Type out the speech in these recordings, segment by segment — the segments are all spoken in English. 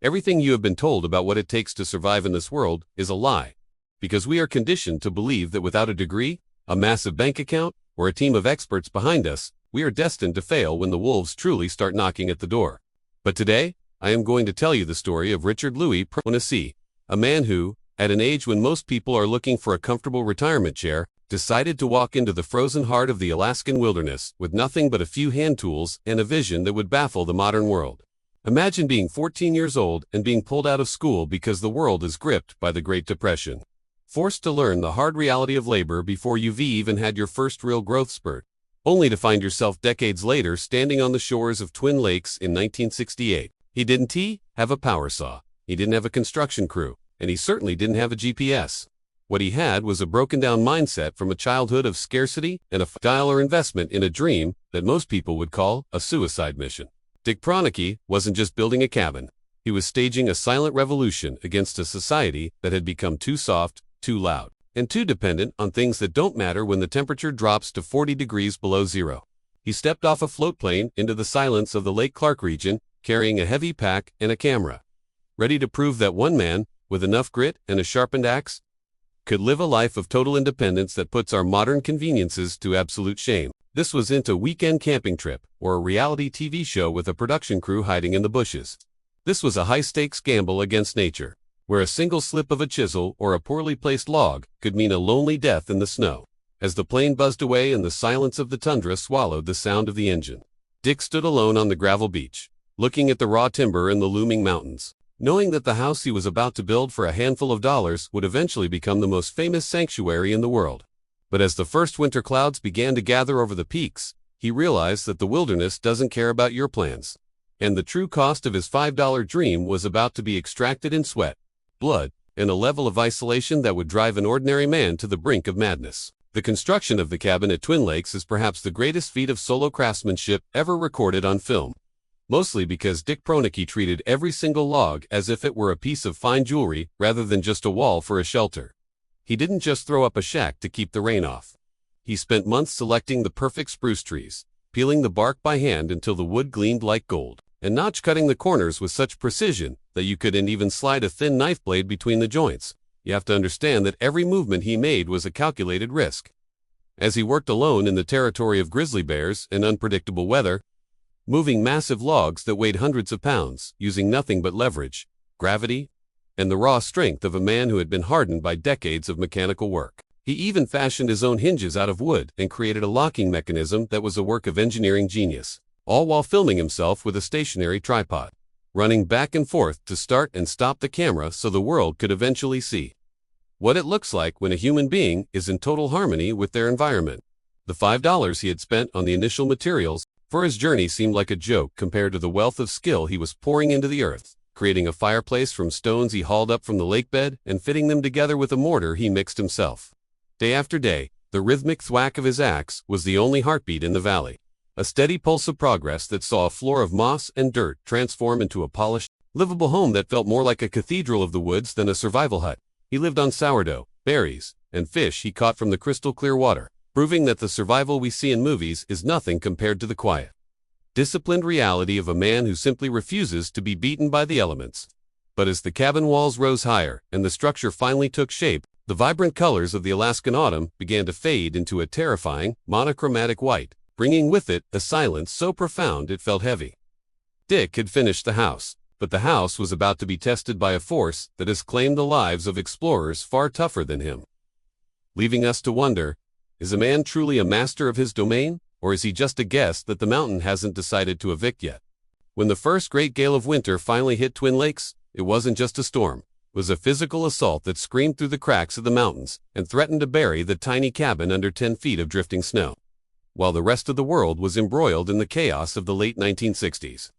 Everything you have been told about what it takes to survive in this world is a lie, because we are conditioned to believe that without a degree, a massive bank account, or a team of experts behind us, we are destined to fail when the wolves truly start knocking at the door. But today, I am going to tell you the story of Richard Louis Proenneke, a man who, at an age when most people are looking for a comfortable retirement chair, decided to walk into the frozen heart of the Alaskan wilderness with nothing but a few hand tools and a vision that would baffle the modern world. Imagine being 14 years old and being pulled out of school because the world is gripped by the Great Depression. Forced to learn the hard reality of labor before you've even had your first real growth spurt, only to find yourself decades later standing on the shores of Twin Lakes in 1968. He didn't have a power saw, he didn't have a construction crew, and he certainly didn't have a GPS. What he had was a broken-down mindset from a childhood of scarcity and a $5 investment in a dream that most people would call a suicide mission. Dick Proenneke wasn't just building a cabin. He was staging a silent revolution against a society that had become too soft, too loud, and too dependent on things that don't matter when the temperature drops to 40 degrees below zero. He stepped off a float plane into the silence of the Lake Clark region, carrying a heavy pack and a camera, ready to prove that one man, with enough grit and a sharpened axe, could live a life of total independence that puts our modern conveniences to absolute shame. This wasn't a weekend camping trip or a reality TV show with a production crew hiding in the bushes. This was a high-stakes gamble against nature, where a single slip of a chisel or a poorly placed log could mean a lonely death in the snow. As the plane buzzed away and the silence of the tundra swallowed the sound of the engine, Dick stood alone on the gravel beach, looking at the raw timber and the looming mountains, knowing that the house he was about to build for a handful of dollars would eventually become the most famous sanctuary in the world. But as the first winter clouds began to gather over the peaks, he realized that the wilderness doesn't care about your plans, and the true cost of his $5 dream was about to be extracted in sweat, blood, and a level of isolation that would drive an ordinary man to the brink of madness. The construction of the cabin at Twin Lakes is perhaps the greatest feat of solo craftsmanship ever recorded on film, mostly because Dick Proenneke treated every single log as if it were a piece of fine jewelry rather than just a wall for a shelter. He didn't just throw up a shack to keep the rain off. He spent months selecting the perfect spruce trees, peeling the bark by hand until the wood gleamed like gold, and notch-cutting the corners with such precision that you couldn't even slide a thin knife blade between the joints. You have to understand that every movement he made was a calculated risk. As he worked alone in the territory of grizzly bears and unpredictable weather, moving massive logs that weighed hundreds of pounds, using nothing but leverage, gravity, and the raw strength of a man who had been hardened by decades of mechanical work. He even fashioned his own hinges out of wood and created a locking mechanism that was a work of engineering genius, all while filming himself with a stationary tripod, running back and forth to start and stop the camera so the world could eventually see what it looks like when a human being is in total harmony with their environment. The $5 he had spent on the initial materials for his journey seemed like a joke compared to the wealth of skill he was pouring into the earth, creating a fireplace from stones he hauled up from the lake bed and fitting them together with a mortar he mixed himself. Day after day, the rhythmic thwack of his axe was the only heartbeat in the valley, a steady pulse of progress that saw a floor of moss and dirt transform into a polished, livable home that felt more like a cathedral of the woods than a survival hut. He lived on sourdough, berries, and fish he caught from the crystal clear water, proving that the survival we see in movies is nothing compared to the quiet, disciplined reality of a man who simply refuses to be beaten by the elements. But as the cabin walls rose higher and the structure finally took shape, the vibrant colors of the Alaskan autumn began to fade into a terrifying, monochromatic white, bringing with it a silence so profound it felt heavy. Dick had finished the house, but the house was about to be tested by a force that has claimed the lives of explorers far tougher than him, leaving us to wonder, is a man truly a master of his domain, or is he just a guest that the mountain hasn't decided to evict yet? When the first great gale of winter finally hit Twin Lakes, it wasn't just a storm. It was a physical assault that screamed through the cracks of the mountains and threatened to bury the tiny cabin under 10 feet of drifting snow, while the rest of the world was embroiled in the chaos of the late 1960s.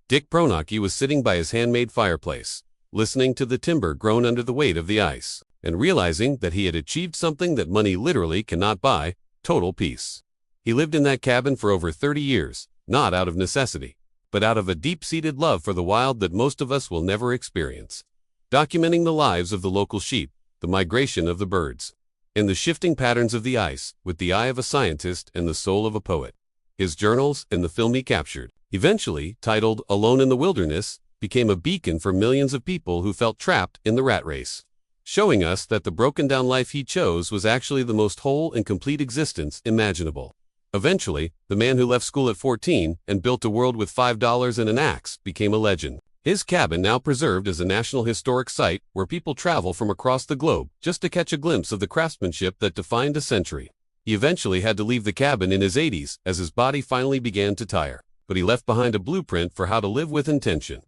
Dick Proenneke was sitting by his handmade fireplace, listening to the timber groan under the weight of the ice, and realizing that he had achieved something that money literally cannot buy: total peace. He lived in that cabin for over 30 years, not out of necessity, but out of a deep-seated love for the wild that most of us will never experience, documenting the lives of the local sheep, the migration of the birds, and the shifting patterns of the ice with the eye of a scientist and the soul of a poet. His journals and the film he captured, eventually titled Alone in the Wilderness, became a beacon for millions of people who felt trapped in the rat race, showing us that the broken-down life he chose was actually the most whole and complete existence imaginable. Eventually, the man who left school at 14 and built a world with $5 and an axe became a legend. His cabin now preserved as a National Historic Site where people travel from across the globe just to catch a glimpse of the craftsmanship that defined a century. He eventually had to leave the cabin in his 80s as his body finally began to tire, but he left behind a blueprint for how to live with intention,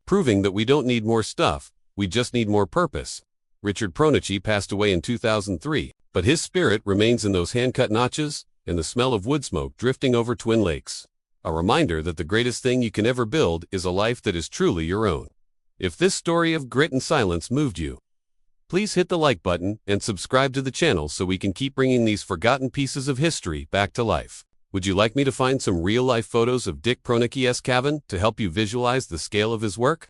proving that we don't need more stuff, we just need more purpose. Richard Proenneke passed away in 2003, but his spirit remains in those hand-cut notches and the smell of wood smoke drifting over Twin Lakes. A reminder that the greatest thing you can ever build is a life that is truly your own. If this story of grit and silence moved you, please hit the like button and subscribe to the channel so we can keep bringing these forgotten pieces of history back to life. Would you like me to find some real-life photos of Dick Proenneke's cabin to help you visualize the scale of his work?